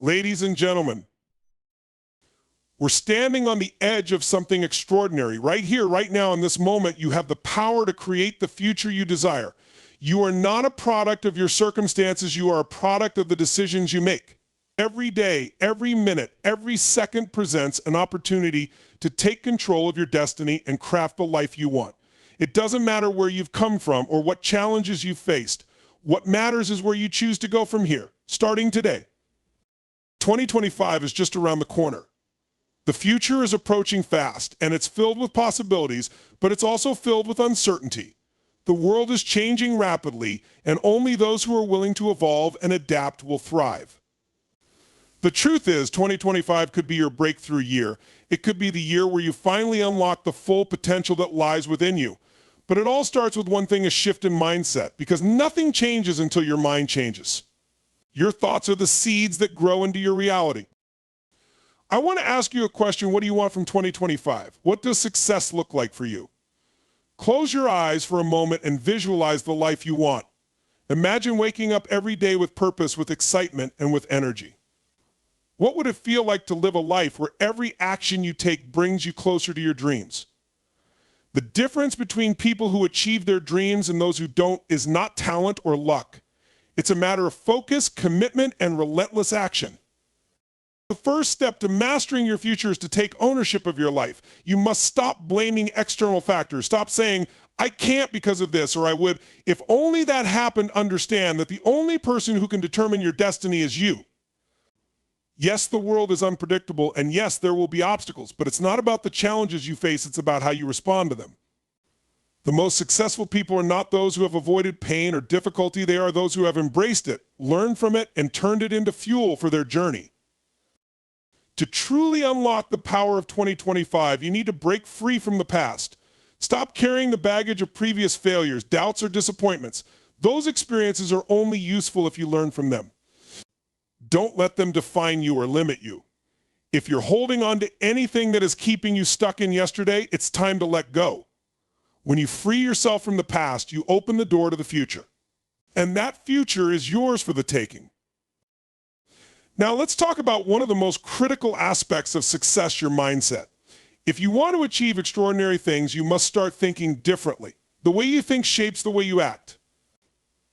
Ladies and gentlemen, we're standing on the edge of something extraordinary. Right here, right now, in this moment, you have the power to create the future you desire. You are not a product of your circumstances. You are a product of the decisions you make. Every day, every minute, every second presents an opportunity to take control of your destiny and craft the life you want. It doesn't matter where you've come from or what challenges you've faced. What matters is where you choose to go from here, starting today. 2025 is just around the corner. The future is approaching fast, and it's filled with possibilities, but it's also filled with uncertainty. The world is changing rapidly, and only those who are willing to evolve and adapt will thrive. The truth is, 2025 could be your breakthrough year. It could be the year where you finally unlock the full potential that lies within you. But it all starts with one thing: a shift in mindset, because nothing changes until your mind changes. Your thoughts are the seeds that grow into your reality. I want to ask you a question. What do you want from 2025? What does success look like for you? Close your eyes for a moment and visualize the life you want. Imagine waking up every day with purpose, with excitement, and with energy. What would it feel like to live a life where every action you take brings you closer to your dreams? The difference between people who achieve their dreams and those who don't is not talent or luck. It's a matter of focus, commitment, and relentless action. The first step to mastering your future is to take ownership of your life. You must stop blaming external factors. Stop saying, I can't because of this, or I would. If only that happened, understand that the only person who can determine your destiny is you. Yes, the world is unpredictable, and yes, there will be obstacles, but it's not about the challenges you face, it's about how you respond to them. The most successful people are not those who have avoided pain or difficulty. They are those who have embraced it, learned from it, and turned it into fuel for their journey. To truly unlock the power of 2025, you need to break free from the past. Stop carrying the baggage of previous failures, doubts, or disappointments. Those experiences are only useful if you learn from them. Don't let them define you or limit you. If you're holding on to anything that is keeping you stuck in yesterday, it's time to let go. When you free yourself from the past, you open the door to the future. And that future is yours for the taking. Now let's talk about one of the most critical aspects of success: your mindset. If you want to achieve extraordinary things, you must start thinking differently. The way you think shapes the way you act.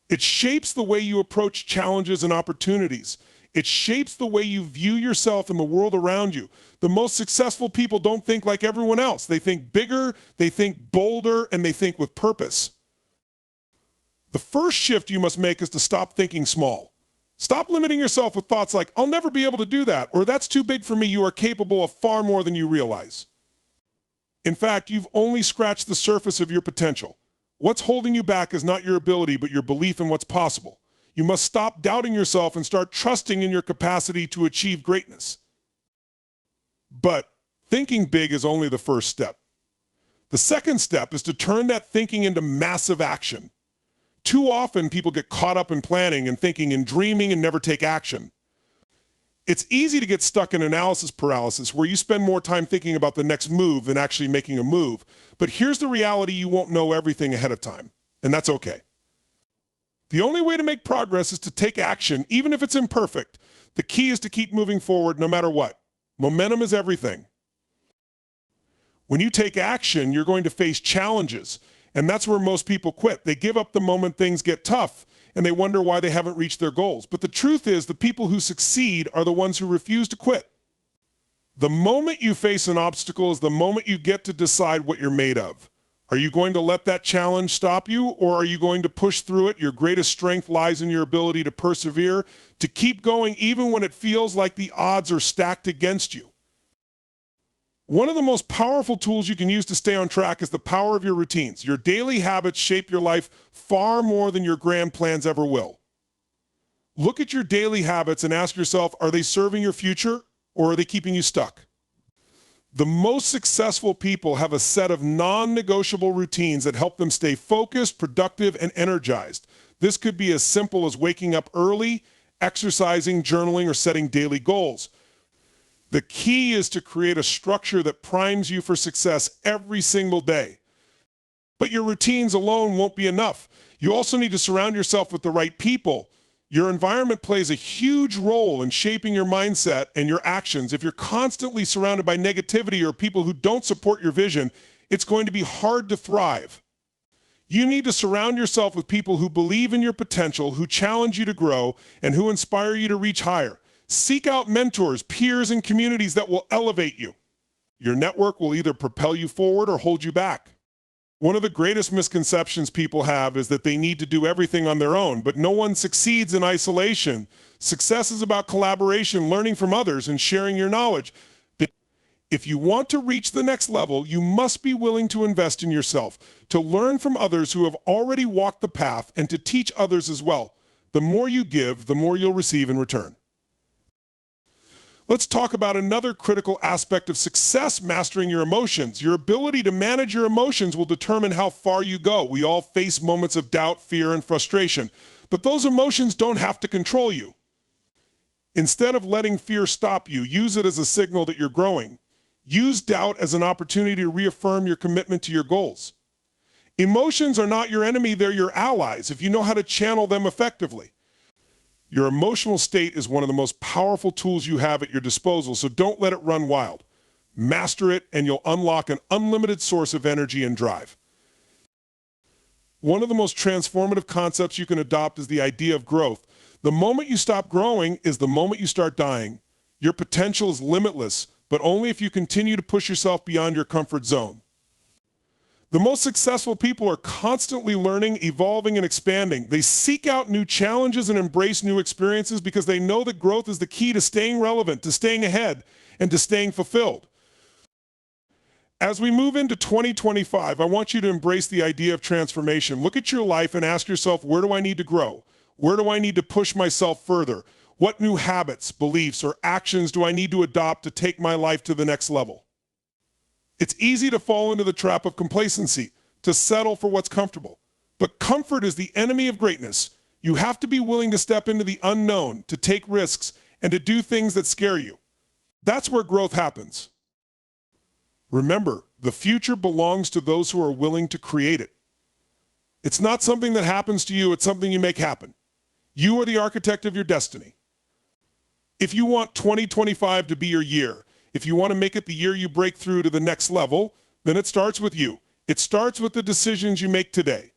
It shapes the way you approach challenges and opportunities. It shapes the way you view yourself and the world around you. The most successful people don't think like everyone else. They think bigger, they think bolder, and they think with purpose. The first shift you must make is to stop thinking small. Stop limiting yourself with thoughts like, I'll never be able to do that, or that's too big for me. You are capable of far more than you realize. In fact, you've only scratched the surface of your potential. What's holding you back is not your ability, but your belief in what's possible. You must stop doubting yourself and start trusting in your capacity to achieve greatness. But thinking big is only the first step. The second step is to turn that thinking into massive action. Too often, people get caught up in planning and thinking and dreaming and never take action. It's easy to get stuck in analysis paralysis, where you spend more time thinking about the next move than actually making a move. But here's the reality: you won't know everything ahead of time, and that's okay. The only way to make progress is to take action, even if it's imperfect. The key is to keep moving forward no matter what. Momentum is everything. When you take action, you're going to face challenges, and that's where most people quit. They give up the moment things get tough, and they wonder why they haven't reached their goals. But the truth is, the people who succeed are the ones who refuse to quit. The moment you face an obstacle is the moment you get to decide what you're made of. Are you going to let that challenge stop you, or are you going to push through it? Your greatest strength lies in your ability to persevere, to keep going even when it feels like the odds are stacked against you. One of the most powerful tools you can use to stay on track is the power of your routines. Your daily habits shape your life far more than your grand plans ever will. Look at your daily habits and ask yourself, are they serving your future, or are they keeping you stuck? The most successful people have a set of non-negotiable routines that help them stay focused, productive, and energized. This could be as simple as waking up early, exercising, journaling, or setting daily goals. The key is to create a structure that primes you for success every single day. But your routines alone won't be enough. You also need to surround yourself with the right people. Your environment plays a huge role in shaping your mindset and your actions. If you're constantly surrounded by negativity or people who don't support your vision, it's going to be hard to thrive. You need to surround yourself with people who believe in your potential, who challenge you to grow, and who inspire you to reach higher. Seek out mentors, peers, and communities that will elevate you. Your network will either propel you forward or hold you back. One of the greatest misconceptions people have is that they need to do everything on their own, but no one succeeds in isolation. Success is about collaboration, learning from others, and sharing your knowledge. If you want to reach the next level, you must be willing to invest in yourself, to learn from others who have already walked the path, and to teach others as well. The more you give, the more you'll receive in return. Let's talk about another critical aspect of success: mastering your emotions. Your ability to manage your emotions will determine how far you go. We all face moments of doubt, fear, and frustration, but those emotions don't have to control you. Instead of letting fear stop you, use it as a signal that you're growing. Use doubt as an opportunity to reaffirm your commitment to your goals. Emotions are not your enemy, they're your allies if you know how to channel them effectively. Your emotional state is one of the most powerful tools you have at your disposal, so don't let it run wild. Master it, and you'll unlock an unlimited source of energy and drive. One of the most transformative concepts you can adopt is the idea of growth. The moment you stop growing is the moment you start dying. Your potential is limitless, but only if you continue to push yourself beyond your comfort zone. The most successful people are constantly learning, evolving, and expanding. They seek out new challenges and embrace new experiences because they know that growth is the key to staying relevant, to staying ahead, and to staying fulfilled. As we move into 2025, I want you to embrace the idea of transformation. Look at your life and ask yourself, where do I need to grow? Where do I need to push myself further? What new habits, beliefs, or actions do I need to adopt to take my life to the next level? It's easy to fall into the trap of complacency, to settle for what's comfortable. But comfort is the enemy of greatness. You have to be willing to step into the unknown, to take risks, and to do things that scare you. That's where growth happens. Remember, the future belongs to those who are willing to create it. It's not something that happens to you, it's something you make happen. You are the architect of your destiny. If you want 2025 to be your year, if you want to make it the year you break through to the next level, then it starts with you. It starts with the decisions you make today.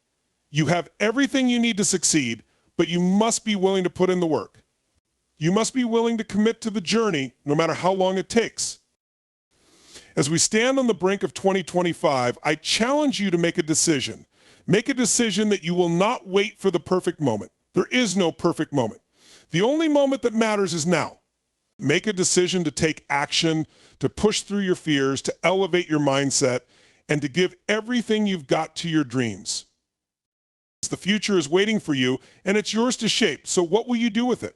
You have everything you need to succeed, but you must be willing to put in the work. You must be willing to commit to the journey, no matter how long it takes. As we stand on the brink of 2025, I challenge you to make a decision. Make a decision that you will not wait for the perfect moment. There is no perfect moment. The only moment that matters is now. Make a decision to take action, to push through your fears, to elevate your mindset, and to give everything you've got to your dreams. The future is waiting for you, and it's yours to shape. So what will you do with it?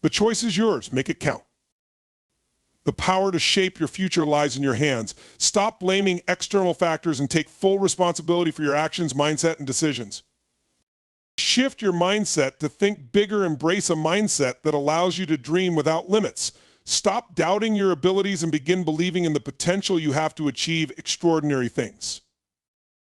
The choice is yours. Make it count. The power to shape your future lies in your hands. Stop blaming external factors and take full responsibility for your actions, mindset, and decisions. Shift your mindset to think bigger. Embrace a mindset that allows you to dream without limits. Stop doubting your abilities and begin believing in the potential you have to achieve extraordinary things.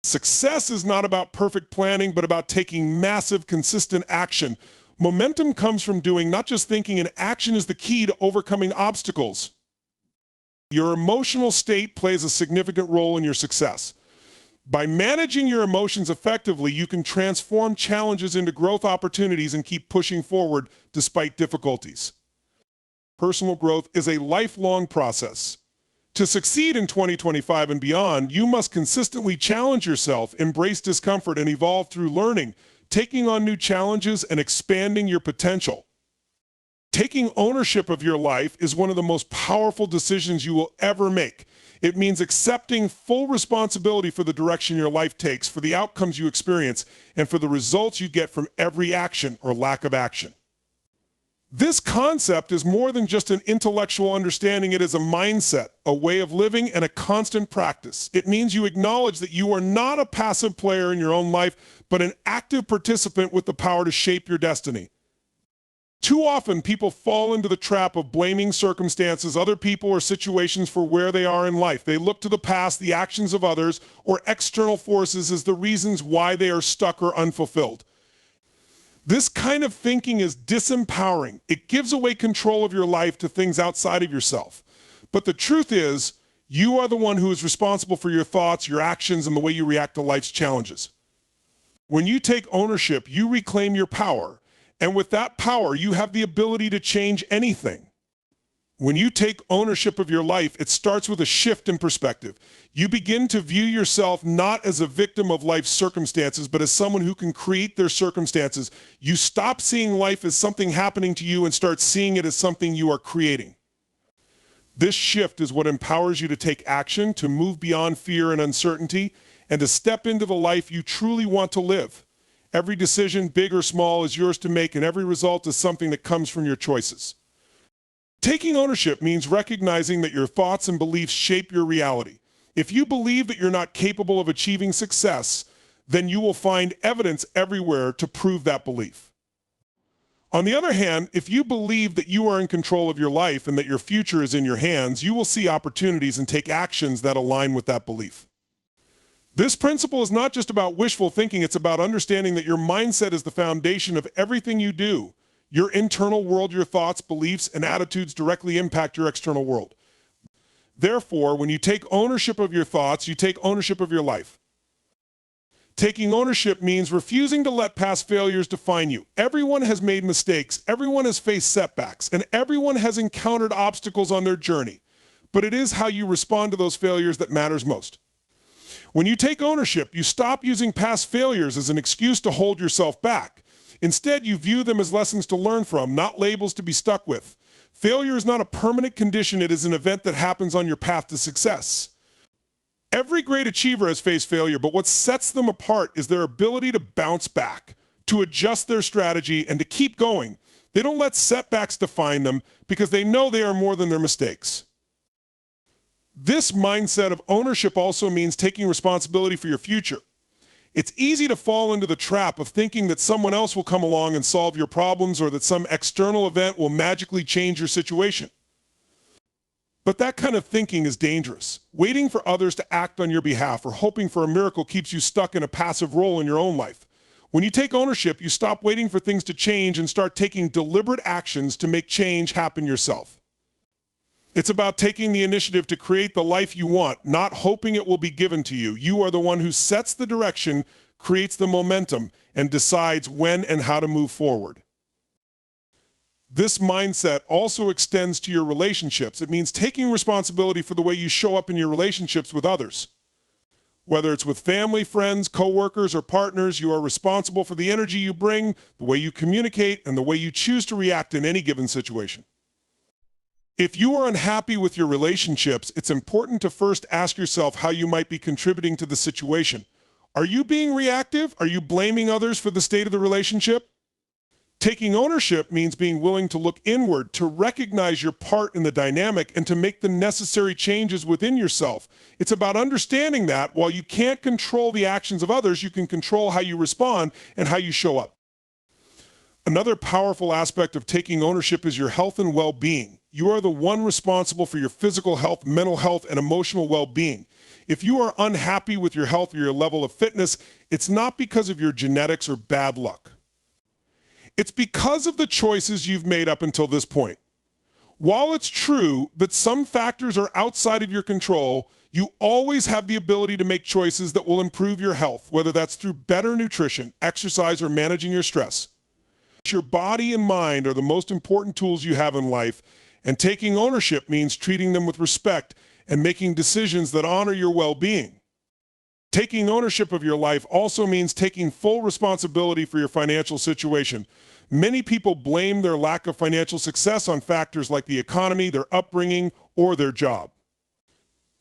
Success is not about perfect planning, but about taking massive, consistent action. Momentum comes from doing, not just thinking, and action is the key to overcoming obstacles. Your emotional state plays a significant role in your success. By managing your emotions effectively, you can transform challenges into growth opportunities and keep pushing forward despite difficulties. Personal growth is a lifelong process. To succeed in 2025 and beyond, you must consistently challenge yourself, embrace discomfort, and evolve through learning, taking on new challenges and expanding your potential. Taking ownership of your life is one of the most powerful decisions you will ever make. It means accepting full responsibility for the direction your life takes, for the outcomes you experience, and for the results you get from every action or lack of action. This concept is more than just an intellectual understanding. It is a mindset, a way of living, and a constant practice. It means you acknowledge that you are not a passive player in your own life, but an active participant with the power to shape your destiny. Too often, people fall into the trap of blaming circumstances, other people, or situations for where they are in life. They look to the past, the actions of others, or external forces as the reasons why they are stuck or unfulfilled. This kind of thinking is disempowering. It gives away control of your life to things outside of yourself. But the truth is, you are the one who is responsible for your thoughts, your actions, and the way you react to life's challenges. When you take ownership, you reclaim your power. And with that power, you have the ability to change anything. When you take ownership of your life, it starts with a shift in perspective. You begin to view yourself not as a victim of life's circumstances, but as someone who can create their circumstances. You stop seeing life as something happening to you and start seeing it as something you are creating. This shift is what empowers you to take action, to move beyond fear and uncertainty, and to step into the life you truly want to live. Every decision, big or small, is yours to make, and every result is something that comes from your choices. Taking ownership means recognizing that your thoughts and beliefs shape your reality. If you believe that you're not capable of achieving success, then you will find evidence everywhere to prove that belief. On the other hand, if you believe that you are in control of your life and that your future is in your hands, you will see opportunities and take actions that align with that belief. This principle is not just about wishful thinking, it's about understanding that your mindset is the foundation of everything you do. Your internal world, your thoughts, beliefs, and attitudes directly impact your external world. Therefore, when you take ownership of your thoughts, you take ownership of your life. Taking ownership means refusing to let past failures define you. Everyone has made mistakes, everyone has faced setbacks, and everyone has encountered obstacles on their journey. But it is how you respond to those failures that matters most. When you take ownership, you stop using past failures as an excuse to hold yourself back. Instead, you view them as lessons to learn from, not labels to be stuck with. Failure is not a permanent condition, it is an event that happens on your path to success. Every great achiever has faced failure, but what sets them apart is their ability to bounce back, to adjust their strategy, and to keep going. They don't let setbacks define them because they know they are more than their mistakes. This mindset of ownership also means taking responsibility for your future. It's easy to fall into the trap of thinking that someone else will come along and solve your problems or that some external event will magically change your situation. But that kind of thinking is dangerous. Waiting for others to act on your behalf or hoping for a miracle keeps you stuck in a passive role in your own life. When you take ownership, you stop waiting for things to change and start taking deliberate actions to make change happen yourself. It's about taking the initiative to create the life you want, not hoping it will be given to you. You are the one who sets the direction, creates the momentum, and decides when and how to move forward. This mindset also extends to your relationships. It means taking responsibility for the way you show up in your relationships with others. Whether it's with family, friends, coworkers, or partners, you are responsible for the energy you bring, the way you communicate, and the way you choose to react in any given situation. If you are unhappy with your relationships, it's important to first ask yourself how you might be contributing to the situation. Are you being reactive? Are you blaming others for the state of the relationship? Taking ownership means being willing to look inward, to recognize your part in the dynamic, and to make the necessary changes within yourself. It's about understanding that while you can't control the actions of others, you can control how you respond and how you show up. Another powerful aspect of taking ownership is your health and well-being. You are the one responsible for your physical health, mental health, and emotional well-being. If you are unhappy with your health or your level of fitness, it's not because of your genetics or bad luck. It's because of the choices you've made up until this point. While it's true that some factors are outside of your control, you always have the ability to make choices that will improve your health, whether that's through better nutrition, exercise, or managing your stress. Your body and mind are the most important tools you have in life, and taking ownership means treating them with respect and making decisions that honor your well-being. Taking ownership of your life also means taking full responsibility for your financial situation. Many people blame their lack of financial success on factors like the economy, their upbringing, or their job.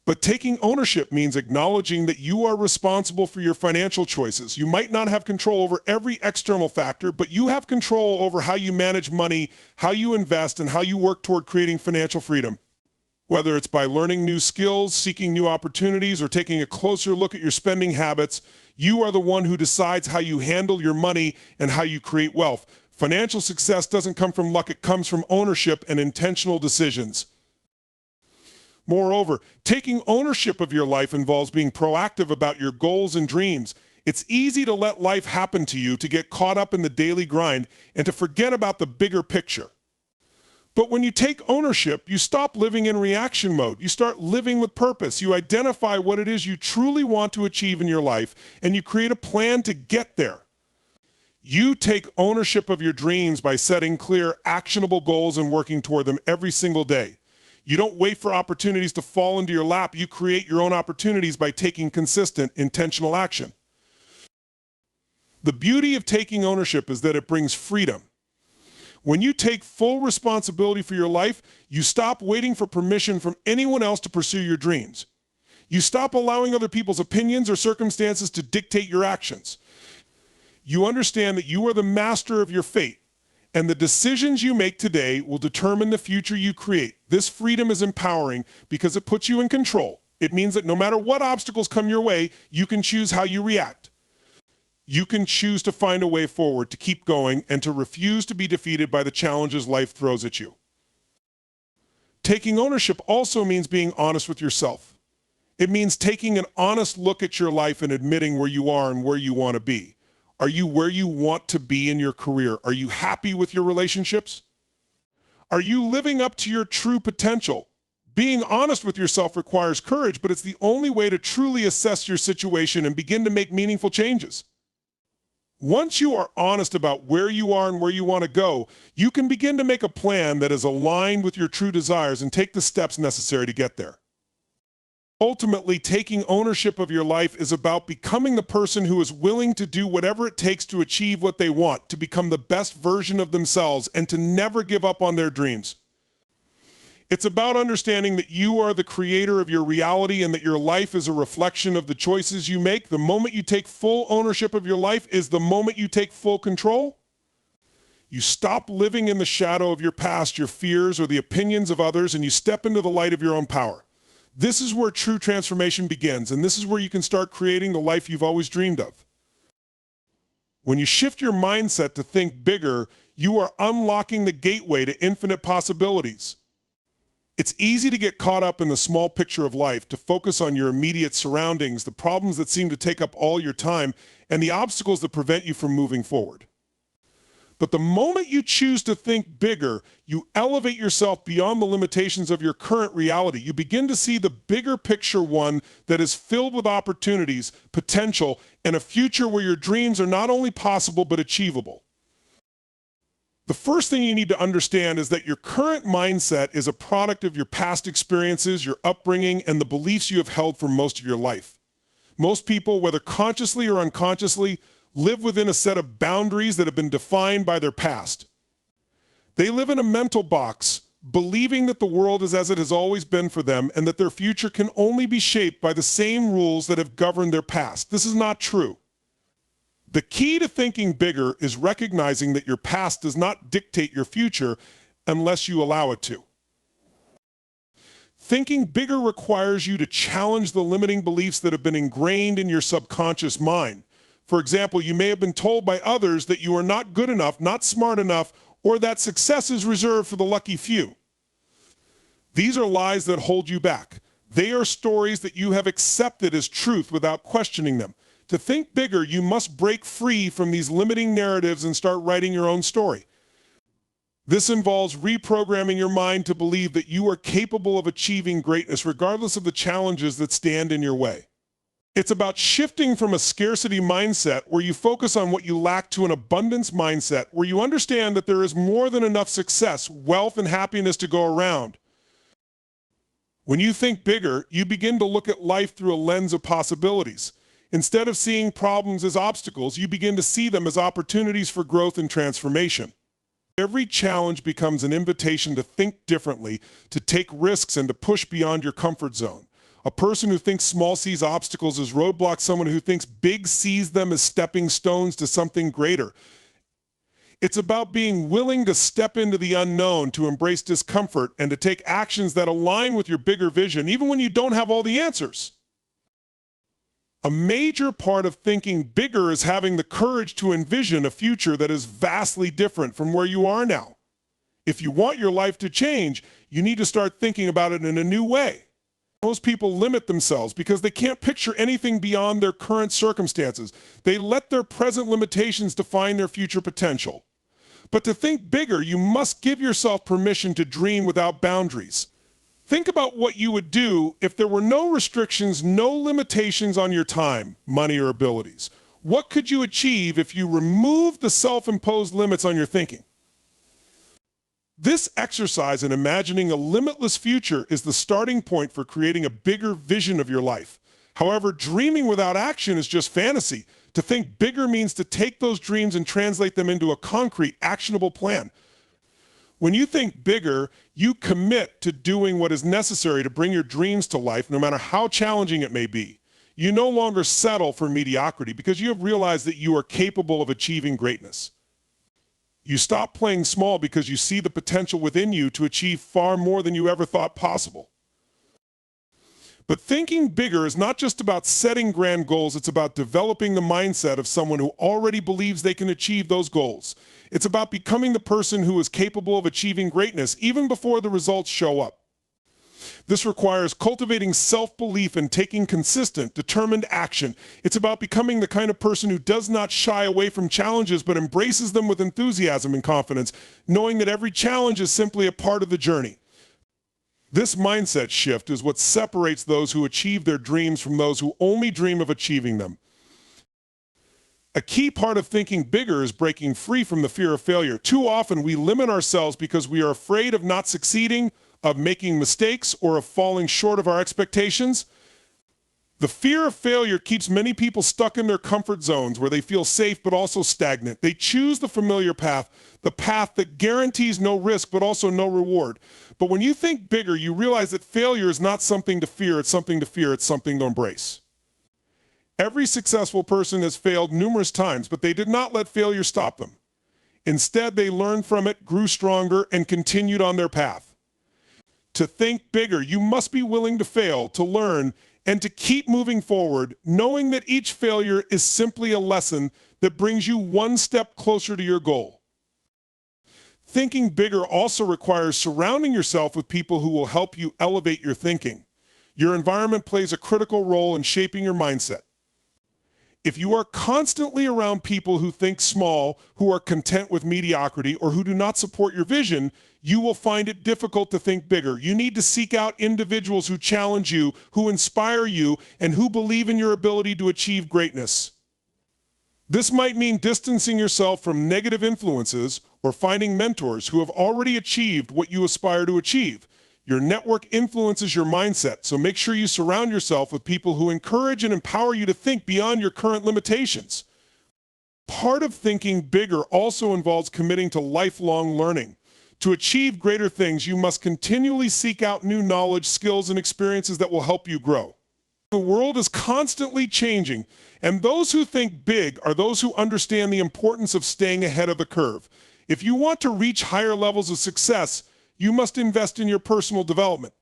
But taking ownership means acknowledging that you are responsible for your financial choices. You might not have control over every external factor, but you have control over how you manage money, how you invest, and how you work toward creating financial freedom. Whether it's by learning new skills, seeking new opportunities, or taking a closer look at your spending habits, you are the one who decides how you handle your money and how you create wealth. Financial success doesn't come from luck, it comes from ownership and intentional decisions. Moreover, taking ownership of your life involves being proactive about your goals and dreams. It's easy to let life happen to you, to get caught up in the daily grind, and to forget about the bigger picture. But when you take ownership, you stop living in reaction mode. You start living with purpose. You identify what it is you truly want to achieve in your life, and you create a plan to get there. You take ownership of your dreams by setting clear, actionable goals and working toward them every single day. You don't wait for opportunities to fall into your lap. You create your own opportunities by taking consistent, intentional action. The beauty of taking ownership is that it brings freedom. When you take full responsibility for your life, you stop waiting for permission from anyone else to pursue your dreams. You stop allowing other people's opinions or circumstances to dictate your actions. You understand that you are the master of your fate, and the decisions you make today will determine the future you create. This freedom is empowering because it puts you in control. It means that no matter what obstacles come your way, you can choose how you react. You can choose to find a way forward, to keep going, and to refuse to be defeated by the challenges life throws at you. Taking ownership also means being honest with yourself. It means taking an honest look at your life and admitting where you are and where you want to be. Are you where you want to be in your career? Are you happy with your relationships? Are you living up to your true potential? Being honest with yourself requires courage, but it's the only way to truly assess your situation and begin to make meaningful changes. Once you are honest about where you are and where you want to go, you can begin to make a plan that is aligned with your true desires and take the steps necessary to get there. Ultimately, taking ownership of your life is about becoming the person who is willing to do whatever it takes to achieve what they want, to become the best version of themselves, and to never give up on their dreams. It's about understanding that you are the creator of your reality and that your life is a reflection of the choices you make. The moment you take full ownership of your life is the moment you take full control. You stop living in the shadow of your past, your fears, or the opinions of others, and you step into the light of your own power. This is where true transformation begins, and this is where you can start creating the life you've always dreamed of. When you shift your mindset to think bigger, you are unlocking the gateway to infinite possibilities. It's easy to get caught up in the small picture of life, to focus on your immediate surroundings, the problems that seem to take up all your time, and the obstacles that prevent you from moving forward. But the moment you choose to think bigger, you elevate yourself beyond the limitations of your current reality. You begin to see the bigger picture, one that is filled with opportunities, potential, and a future where your dreams are not only possible but achievable. The first thing you need to understand is that your current mindset is a product of your past experiences, your upbringing, and the beliefs you have held for most of your life. Most people, whether consciously or unconsciously, live within a set of boundaries that have been defined by their past. They live in a mental box, believing that the world is as it has always been for them and that their future can only be shaped by the same rules that have governed their past. This is not true. The key to thinking bigger is recognizing that your past does not dictate your future unless you allow it to. Thinking bigger requires you to challenge the limiting beliefs that have been ingrained in your subconscious mind. For example, you may have been told by others that you are not good enough, not smart enough, or that success is reserved for the lucky few. These are lies that hold you back. They are stories that you have accepted as truth without questioning them. To think bigger, you must break free from these limiting narratives and start writing your own story. This involves reprogramming your mind to believe that you are capable of achieving greatness regardless of the challenges that stand in your way. It's about shifting from a scarcity mindset where you focus on what you lack to an abundance mindset where you understand that there is more than enough success, wealth, and happiness to go around. When you think bigger, you begin to look at life through a lens of possibilities. Instead of seeing problems as obstacles, you begin to see them as opportunities for growth and transformation. Every challenge becomes an invitation to think differently, to take risks, and to push beyond your comfort zone. A person who thinks small sees obstacles as roadblocks. Someone who thinks big sees them as stepping stones to something greater. It's about being willing to step into the unknown, to embrace discomfort, and to take actions that align with your bigger vision, even when you don't have all the answers. A major part of thinking bigger is having the courage to envision a future that is vastly different from where you are now. If you want your life to change, you need to start thinking about it in a new way. Most people limit themselves because they can't picture anything beyond their current circumstances. They let their present limitations define their future potential. But to think bigger, you must give yourself permission to dream without boundaries. Think about what you would do if there were no restrictions, no limitations on your time, money, or abilities. What could you achieve if you removed the self-imposed limits on your thinking? This exercise in imagining a limitless future is the starting point for creating a bigger vision of your life. However, dreaming without action is just fantasy. To think bigger means to take those dreams and translate them into a concrete, actionable plan. When you think bigger, you commit to doing what is necessary to bring your dreams to life, no matter how challenging it may be. You no longer settle for mediocrity because you have realized that you are capable of achieving greatness. You stop playing small because you see the potential within you to achieve far more than you ever thought possible. But thinking bigger is not just about setting grand goals, it's about developing the mindset of someone who already believes they can achieve those goals. It's about becoming the person who is capable of achieving greatness even before the results show up. This requires cultivating self-belief and taking consistent, determined action. It's about becoming the kind of person who does not shy away from challenges but embraces them with enthusiasm and confidence, knowing that every challenge is simply a part of the journey. This mindset shift is what separates those who achieve their dreams from those who only dream of achieving them. A key part of thinking bigger is breaking free from the fear of failure. Too often we limit ourselves because we are afraid of not succeeding, of making mistakes, or of falling short of our expectations. The fear of failure keeps many people stuck in their comfort zones where they feel safe but also stagnant. They choose the familiar path, the path that guarantees no risk but also no reward. But when you think bigger, you realize that failure is not something to fear, it's something to embrace. Every successful person has failed numerous times, but they did not let failure stop them. Instead, they learned from it, grew stronger, and continued on their path. To think bigger, you must be willing to fail, to learn, and to keep moving forward, knowing that each failure is simply a lesson that brings you one step closer to your goal. Thinking bigger also requires surrounding yourself with people who will help you elevate your thinking. Your environment plays a critical role in shaping your mindset. If you are constantly around people who think small, who are content with mediocrity, or who do not support your vision, you will find it difficult to think bigger. You need to seek out individuals who challenge you, who inspire you, and who believe in your ability to achieve greatness. This might mean distancing yourself from negative influences or finding mentors who have already achieved what you aspire to achieve. Your network influences your mindset, so make sure you surround yourself with people who encourage and empower you to think beyond your current limitations. Part of thinking bigger also involves committing to lifelong learning. To achieve greater things, you must continually seek out new knowledge, skills, and experiences that will help you grow. The world is constantly changing, and those who think big are those who understand the importance of staying ahead of the curve. If you want to reach higher levels of success, you must invest in your personal development.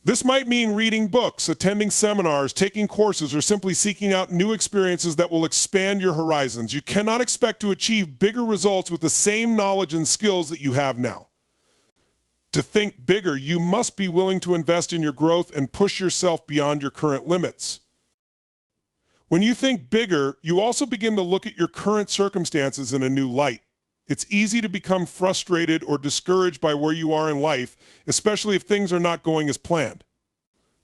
This might mean reading books, attending seminars, taking courses, or simply seeking out new experiences that will expand your horizons. You cannot expect to achieve bigger results with the same knowledge and skills that you have now. To think bigger, you must be willing to invest in your growth and push yourself beyond your current limits. When you think bigger, you also begin to look at your current circumstances in a new light. It's easy to become frustrated or discouraged by where you are in life, especially if things are not going as planned.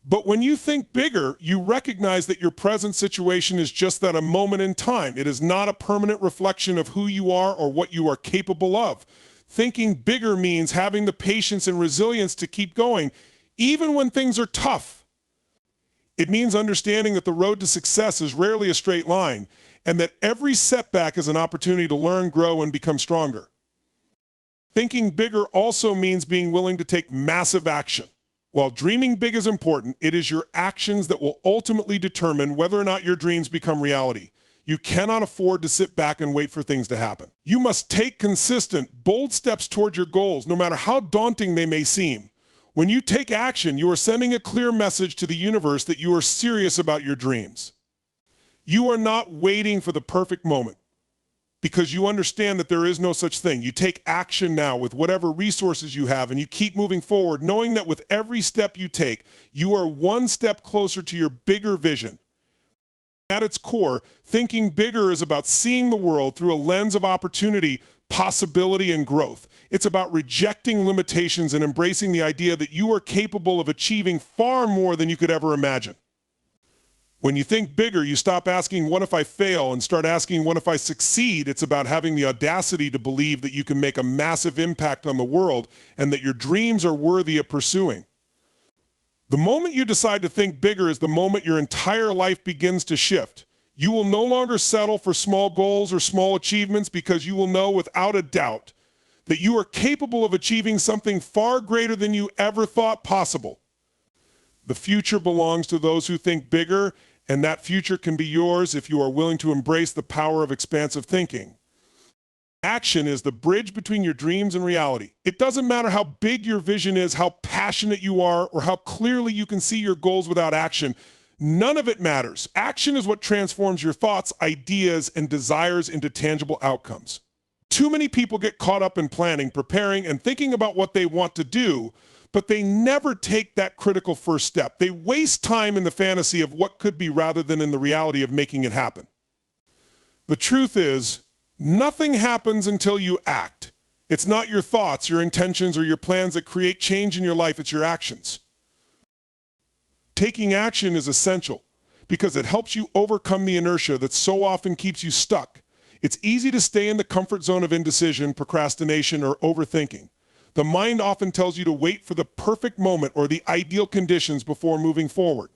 But when you think bigger, you recognize that your present situation is just that, a moment in time. It is not a permanent reflection of who you are or what you are capable of. Thinking bigger means having the patience and resilience to keep going, even when things are tough. It means understanding that the road to success is rarely a straight line, and that every setback is an opportunity to learn, grow, and become stronger. Thinking bigger also means being willing to take massive action. While dreaming big is important, it is your actions that will ultimately determine whether or not your dreams become reality. You cannot afford to sit back and wait for things to happen. You must take consistent, bold steps toward your goals, no matter how daunting they may seem. When you take action, you are sending a clear message to the universe that you are serious about your dreams. You are not waiting for the perfect moment. because you understand that there is no such thing. You take action now with whatever resources you have, and you keep moving forward, knowing that with every step you take, you are one step closer to your bigger vision. At its core, thinking bigger is about seeing the world through a lens of opportunity, possibility, and growth. It's about rejecting limitations and embracing the idea that you are capable of achieving far more than you could ever imagine. When you think bigger, you stop asking, what if I fail, and start asking, what if I succeed? It's about having the audacity to believe that you can make a massive impact on the world and that your dreams are worthy of pursuing. The moment you decide to think bigger is the moment your entire life begins to shift. You will no longer settle for small goals or small achievements because you will know without a doubt that you are capable of achieving something far greater than you ever thought possible. The future belongs to those who think bigger, and that future can be yours if you are willing to embrace the power of expansive thinking. Action is the bridge between your dreams and reality. It doesn't matter how big your vision is, how passionate you are, or how clearly you can see your goals without action. None of it matters. Action is what transforms your thoughts, ideas, and desires into tangible outcomes. Too many people get caught up in planning, preparing, and thinking about what they want to do, but they never take that critical first step. They waste time in the fantasy of what could be rather than in the reality of making it happen. The truth is, nothing happens until you act. It's not your thoughts, your intentions, or your plans that create change in your life. It's your actions. Taking action is essential because it helps you overcome the inertia that so often keeps you stuck. It's easy to stay in the comfort zone of indecision, procrastination, or overthinking. The mind often tells you to wait for the perfect moment or the ideal conditions before moving forward.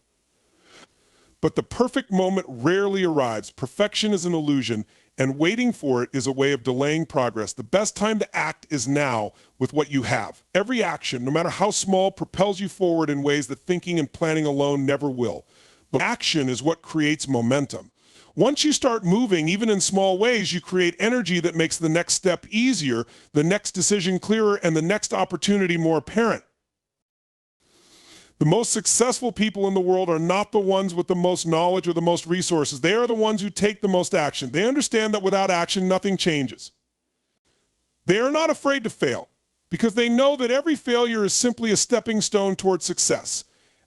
But the perfect moment rarely arrives. Perfection is an illusion, and waiting for it is a way of delaying progress. The best time to act is now with what you have. Every action, no matter how small, propels you forward in ways that thinking and planning alone never will. But action is what creates momentum. Once you start moving, even in small ways, you create energy that makes the next step easier, the next decision clearer, and the next opportunity more apparent. The most successful people in the world are not the ones with the most knowledge or the most resources. They are the ones who take the most action. They understand that without action, nothing changes. They are not afraid to fail because they know that every failure is simply a stepping stone towards success.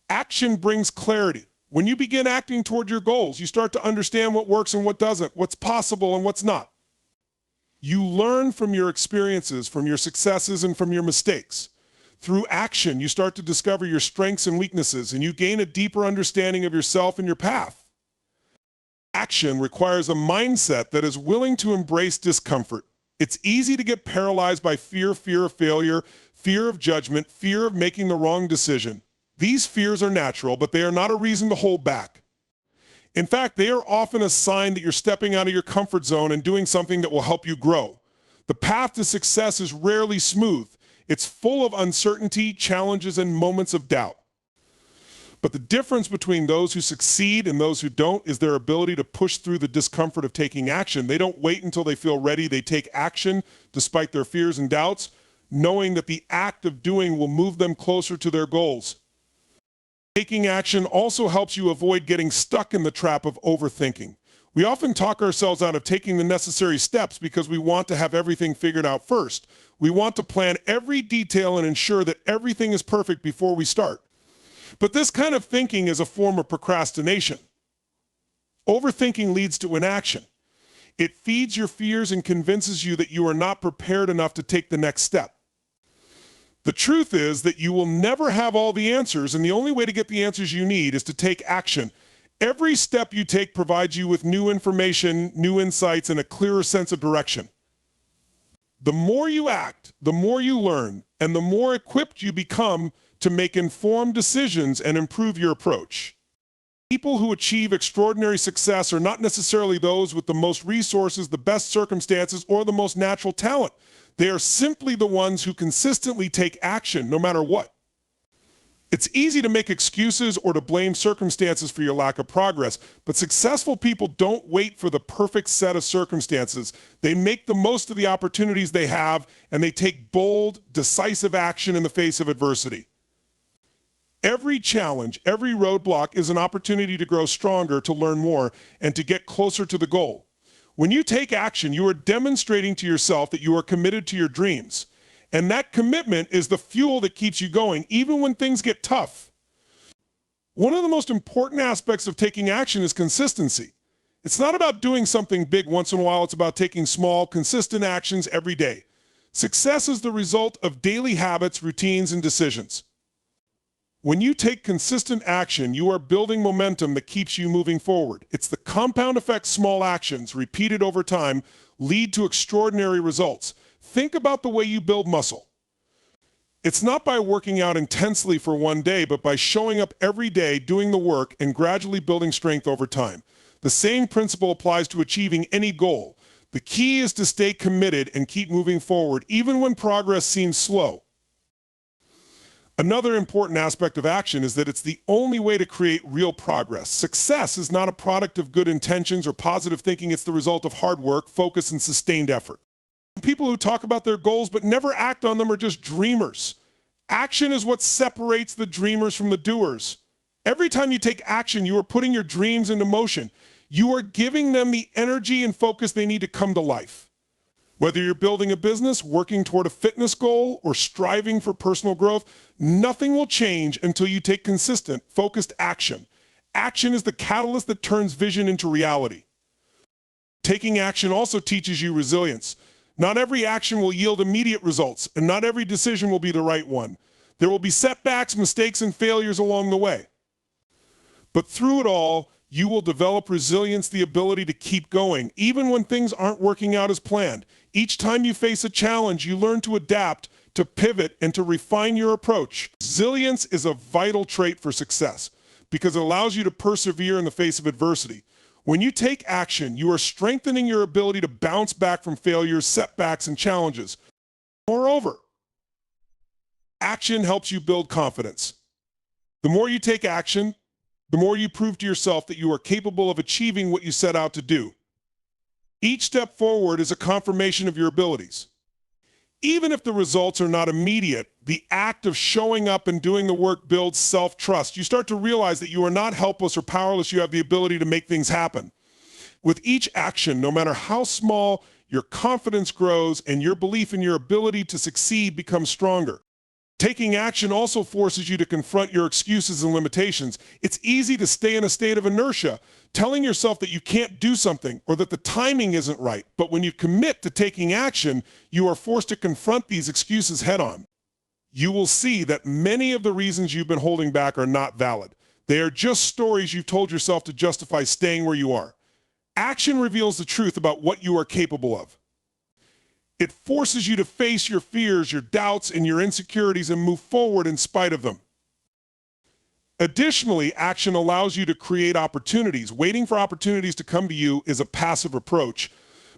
Action brings clarity. When you begin acting toward your goals, you start to understand what works and what doesn't, what's possible and what's not. You learn from your experiences, from your successes, and from your mistakes. Through action, you start to discover your strengths and weaknesses, and you gain a deeper understanding of yourself and your path. Action requires a mindset that is willing to embrace discomfort. It's easy to get paralyzed by fear of failure, fear of judgment, fear of making the wrong decision. These fears are natural, but they are not a reason to hold back. In fact, they are often a sign that you're stepping out of your comfort zone and doing something that will help you grow. The path to success is rarely smooth. It's full of uncertainty, challenges, and moments of doubt. But the difference between those who succeed and those who don't is their ability to push through the discomfort of taking action. They don't wait until they feel ready. They take action despite their fears and doubts, knowing that the act of doing will move them closer to their goals. Taking action also helps you avoid getting stuck in the trap of overthinking. We often talk ourselves out of taking the necessary steps because we want to have everything figured out first. We want to plan every detail and ensure that everything is perfect before we start. But this kind of thinking is a form of procrastination. Overthinking leads to inaction. It feeds your fears and convinces you that you are not prepared enough to take the next step. The truth is that you will never have all the answers, and the only way to get the answers you need is to take action. Every step you take provides you with new information, new insights, and a clearer sense of direction. The more you act, the more you learn, and the more equipped you become to make informed decisions and improve your approach. People who achieve extraordinary success are not necessarily those with the most resources, the best circumstances, or the most natural talent. They are simply the ones who consistently take action no matter what. It's easy to make excuses or to blame circumstances for your lack of progress, but successful people don't wait for the perfect set of circumstances. They make the most of the opportunities they have, and they take bold, decisive action in the face of adversity. Every challenge, every roadblock is an opportunity to grow stronger, to learn more, and to get closer to the goal. When you take action, you are demonstrating to yourself that you are committed to your dreams. And that commitment is the fuel that keeps you going, even when things get tough. One of the most important aspects of taking action is consistency. It's not about doing something big once in a while, it's about taking small, consistent actions every day. Success is the result of daily habits, routines, and decisions. When you take consistent action, you are building momentum that keeps you moving forward. It's the compound effect small actions, repeated over time, lead to extraordinary results. Think about the way you build muscle. It's not by working out intensely for one day, but by showing up every day, doing the work, and gradually building strength over time. The same principle applies to achieving any goal. The key is to stay committed and keep moving forward, even when progress seems slow. Another important aspect of action is that it's the only way to create real progress. Success is not a product of good intentions or positive thinking. It's the result of hard work, focus, and sustained effort. People who talk about their goals but never act on them are just dreamers. Action is what separates the dreamers from the doers. Every time you take action, you are putting your dreams into motion. You are giving them the energy and focus they need to come to life. Whether you're building a business, working toward a fitness goal, or striving for personal growth, nothing will change until you take consistent, focused action. Action is the catalyst that turns vision into reality. Taking action also teaches you resilience. Not every action will yield immediate results, and not every decision will be the right one. There will be setbacks, mistakes, and failures along the way. But through it all, you will develop resilience, the ability to keep going, even when things aren't working out as planned. Each time you face a challenge, you learn to adapt, to pivot, and to refine your approach. Resilience is a vital trait for success because it allows you to persevere in the face of adversity. When you take action, you are strengthening your ability to bounce back from failures, setbacks, and challenges. Moreover, action helps you build confidence. The more you take action, the more you prove to yourself that you are capable of achieving what you set out to do. Each step forward is a confirmation of your abilities. Even if the results are not immediate, the act of showing up and doing the work builds self-trust. You start to realize that you are not helpless or powerless. You have the ability to make things happen. With each action, no matter how small, your confidence grows and your belief in your ability to succeed becomes stronger. Taking action also forces you to confront your excuses and limitations. It's easy to stay in a state of inertia, telling yourself that you can't do something or that the timing isn't right. But when you commit to taking action, you are forced to confront these excuses head-on. You will see that many of the reasons you've been holding back are not valid. They are just stories you've told yourself to justify staying where you are. Action reveals the truth about what you are capable of. It forces you to face your fears, your doubts, and your insecurities and move forward in spite of them. Additionally, action allows you to create opportunities. Waiting for opportunities to come to you is a passive approach.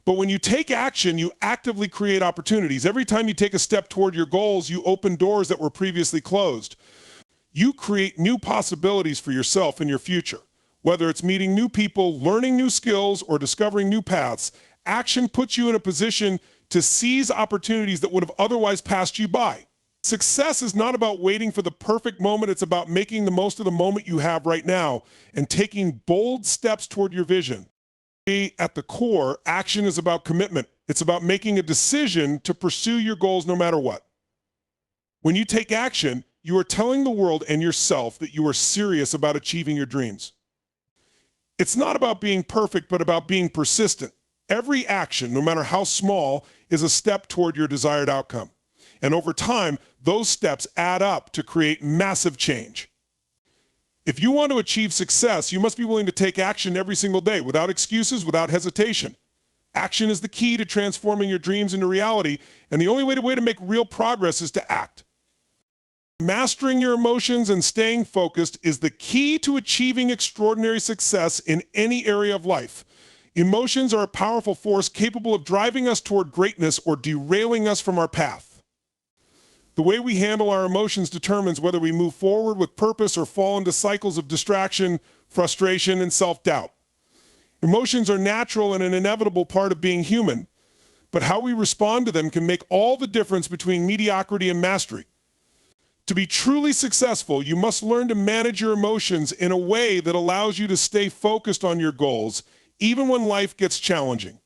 But when you take action, you actively create opportunities. Every time you take a step toward your goals, you open doors that were previously closed. You create new possibilities for yourself and your future. Whether it's meeting new people, learning new skills, or discovering new paths, action puts you in a position to seize opportunities that would have otherwise passed you by. Success is not about waiting for the perfect moment. It's about making the most of the moment you have right now and taking bold steps toward your vision. At the core, action is about commitment. It's about making a decision to pursue your goals no matter what. When you take action, you are telling the world and yourself that you are serious about achieving your dreams. It's not about being perfect, but about being persistent. Every action, no matter how small, is a step toward your desired outcome. And over time, those steps add up to create massive change. If you want to achieve success, you must be willing to take action every single day, without excuses, without hesitation. Action is the key to transforming your dreams into reality, and the only way to make real progress is to act. Mastering your emotions and staying focused is the key to achieving extraordinary success in any area of life. Emotions are a powerful force capable of driving us toward greatness or derailing us from our path. The way we handle our emotions determines whether we move forward with purpose or fall into cycles of distraction, frustration, and self-doubt. Emotions are natural and an inevitable part of being human, but how we respond to them can make all the difference between mediocrity and mastery. To be truly successful, you must learn to manage your emotions in a way that allows you to stay focused on your goals, even when life gets challenging.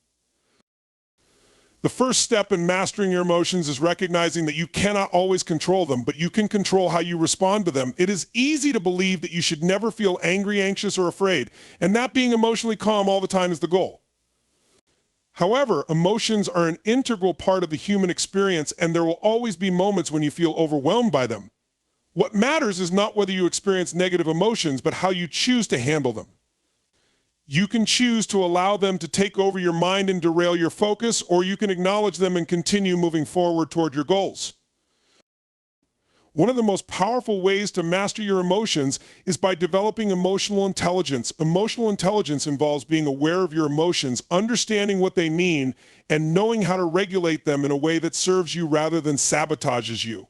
The first step in mastering your emotions is recognizing that you cannot always control them, but you can control how you respond to them. It is easy to believe that you should never feel angry, anxious, or afraid, and that being emotionally calm all the time is the goal. However, emotions are an integral part of the human experience, and there will always be moments when you feel overwhelmed by them. What matters is not whether you experience negative emotions, but how you choose to handle them. You can choose to allow them to take over your mind and derail your focus, or you can acknowledge them and continue moving forward toward your goals. One of the most powerful ways to master your emotions is by developing emotional intelligence. Emotional intelligence involves being aware of your emotions, understanding what they mean, and knowing how to regulate them in a way that serves you rather than sabotages you.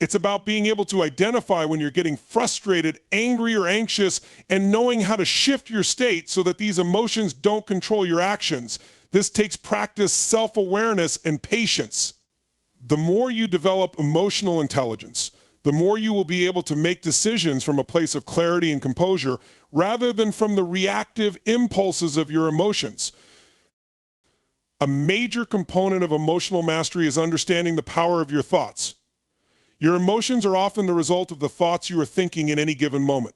It's about being able to identify when you're getting frustrated, angry, or anxious, and knowing how to shift your state so that these emotions don't control your actions. This takes practice, self-awareness, and patience. The more you develop emotional intelligence, the more you will be able to make decisions from a place of clarity and composure rather than from the reactive impulses of your emotions. A major component of emotional mastery is understanding the power of your thoughts. Your emotions are often the result of the thoughts you are thinking in any given moment.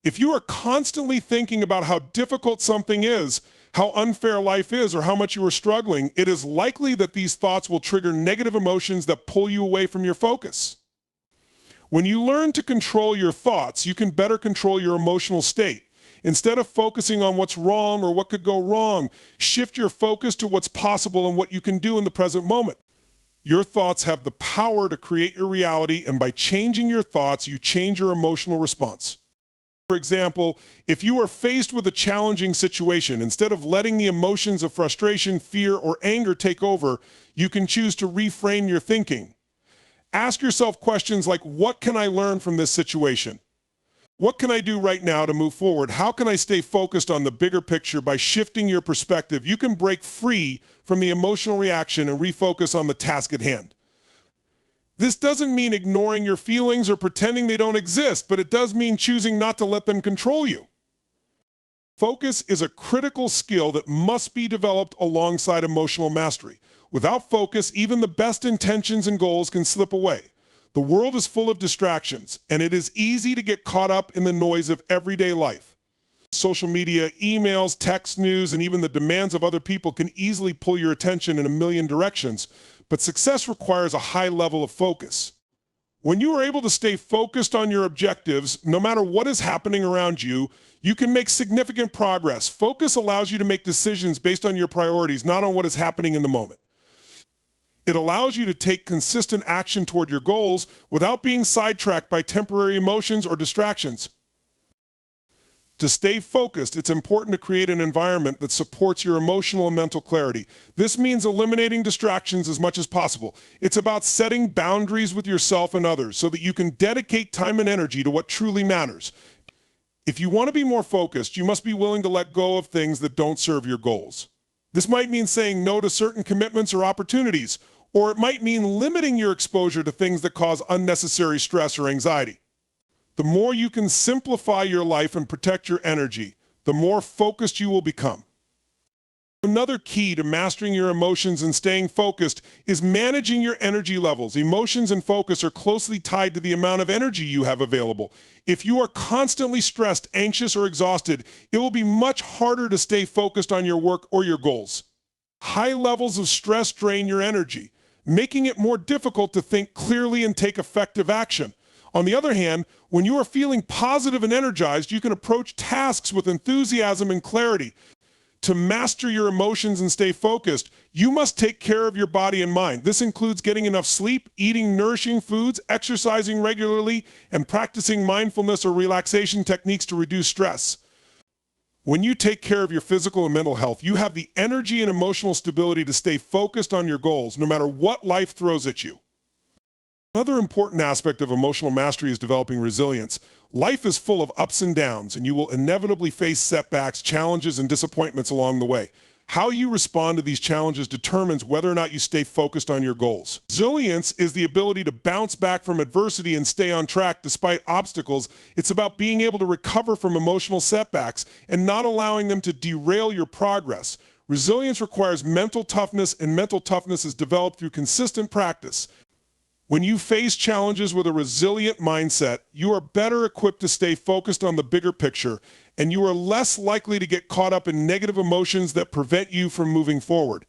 If you are constantly thinking about how difficult something is, how unfair life is, or how much you are struggling, it is likely that these thoughts will trigger negative emotions that pull you away from your focus. When you learn to control your thoughts, you can better control your emotional state. Instead of focusing on what's wrong or what could go wrong, shift your focus to what's possible and what you can do in the present moment. Your thoughts have the power to create your reality, and by changing your thoughts, you change your emotional response. For example, if you are faced with a challenging situation, instead of letting the emotions of frustration, fear, or anger take over, you can choose to reframe your thinking. Ask yourself questions like, what can I learn from this situation? What can I do right now to move forward? How can I stay focused on the bigger picture? By shifting your perspective, you can break free from the emotional reaction and refocus on the task at hand. This doesn't mean ignoring your feelings or pretending they don't exist, but it does mean choosing not to let them control you. Focus is a critical skill that must be developed alongside emotional mastery. Without focus, even the best intentions and goals can slip away. The world is full of distractions, and it is easy to get caught up in the noise of everyday life. Social media, emails, text, news, and even the demands of other people can easily pull your attention in a million directions, but success requires a high level of focus. When you are able to stay focused on your objectives, no matter what is happening around you, you can make significant progress. Focus allows you to make decisions based on your priorities, not on what is happening in the moment. It allows you to take consistent action toward your goals without being sidetracked by temporary emotions or distractions. To stay focused, it's important to create an environment that supports your emotional and mental clarity. This means eliminating distractions as much as possible. It's about setting boundaries with yourself and others so that you can dedicate time and energy to what truly matters. If you want to be more focused, you must be willing to let go of things that don't serve your goals. This might mean saying no to certain commitments or opportunities, or it might mean limiting your exposure to things that cause unnecessary stress or anxiety. The more you can simplify your life and protect your energy, the more focused you will become. Another key to mastering your emotions and staying focused is managing your energy levels. Emotions and focus are closely tied to the amount of energy you have available. If you are constantly stressed, anxious, or exhausted, it will be much harder to stay focused on your work or your goals. High levels of stress drain your energy, making it more difficult to think clearly and take effective action. On the other hand, when you are feeling positive and energized, you can approach tasks with enthusiasm and clarity. To master your emotions and stay focused, you must take care of your body and mind. This includes getting enough sleep, eating nourishing foods, exercising regularly, and practicing mindfulness or relaxation techniques to reduce stress. When you take care of your physical and mental health, you have the energy and emotional stability to stay focused on your goals, no matter what life throws at you. Another important aspect of emotional mastery is developing resilience. Life is full of ups and downs, and you will inevitably face setbacks, challenges, and disappointments along the way. How you respond to these challenges determines whether or not you stay focused on your goals. Resilience is the ability to bounce back from adversity and stay on track despite obstacles. It's about being able to recover from emotional setbacks and not allowing them to derail your progress. Resilience requires mental toughness, and mental toughness is developed through consistent practice. When you face challenges with a resilient mindset, you are better equipped to stay focused on the bigger picture, and you are less likely to get caught up in negative emotions that prevent you from moving forward.